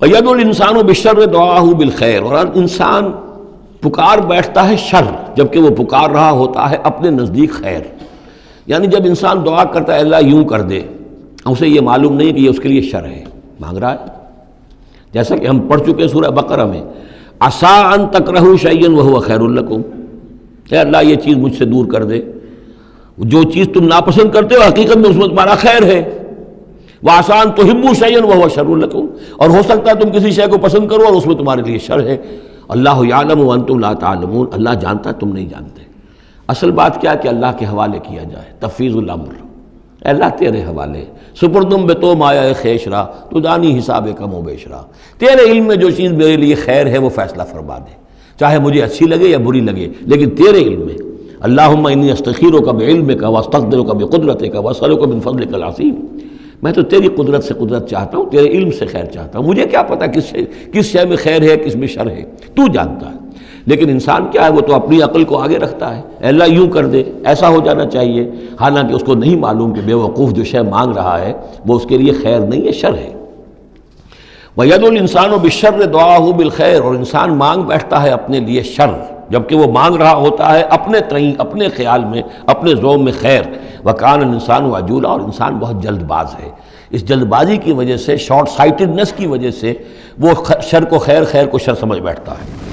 وَيَدْعُ الْإِنسَانُ بِالشَّرِّ دُعَاءَهُ بِالْخَيْرِ، اور انسان پکار بیٹھتا ہے شر جبکہ وہ پکار رہا ہوتا ہے اپنے نزدیک خیر۔ یعنی جب انسان دعا کرتا ہے اللہ یوں کر دے، اسے یہ معلوم نہیں کہ یہ اس کے لیے شر ہے، مانگ رہا ہے۔ جیسا کہ ہم پڑھ چکے ہیں سورہ بقرہ میں، عسیٰ ان تکرہوا شیئا وہو خیر لکم، کہ اللہ یہ چیز مجھ سے دور کر دے، جو چیز تم ناپسند کرتے ہو حقیقت میں اس میں تمہارا خیر ہے۔ وعسیٰ ان تحبوا شیئا وہو شر لکم، اور ہو سکتا ہے تم کسی شے کو پسند کرو اور اس میں تمہارے لیے شر ہے۔ اللہ یعلم وانتم لا تعلمون، اللہ جانتا ہے تم نہیں جانتے۔ اصل بات کیا ہے کہ اللہ کے حوالے کیا جائے، تفویض الامر، اے اللہ تیرے حوالے، سپردم بے تو مایا خیشرا تو دانی حساب کم و بیشرا، تیرے علم میں جو چیز میرے لیے خیر ہے وہ فیصلہ فرما دے، چاہے مجھے اچھی لگے یا بری لگے، لیکن تیرے علم میں۔ اللہم انی استخیرک بعلمک واستقدرک بقدرتک واسألک من فضلک العظیم، میں تو تیری قدرت سے قدرت چاہتا ہوں، تیرے علم سے خیر چاہتا ہوں، مجھے کیا پتا کس شے میں خیر ہے کس میں شر ہے، تو جانتا ہے۔ لیکن انسان کیا ہے، وہ تو اپنی عقل کو آگے رکھتا ہے، اے اللہ یوں کر دے، ایسا ہو جانا چاہیے، حالانکہ اس کو نہیں معلوم کہ بے وقوف جو شے مانگ رہا ہے وہ اس کے لیے خیر نہیں ہے، شر ہے۔ وَيَدْعُ الْإِنسَانُ بِالشَّرِّ دُعَاءَهُ بِالْخَيْرِ، اور انسان مانگ بیٹھتا ہے اپنے لیے شر جبکہ وہ مانگ رہا ہوتا ہے اپنے تئیں، اپنے خیال میں، اپنے ذوق میں خیر۔ وَكَانَ الْإِنسَانُ عَجُولًا، اور انسان بہت جلد باز ہے۔ اس جلد بازی کی وجہ سے، شارٹ سائٹڈنس کی وجہ سے وہ شر کو خیر، خیر کو شر سمجھ بیٹھتا ہے۔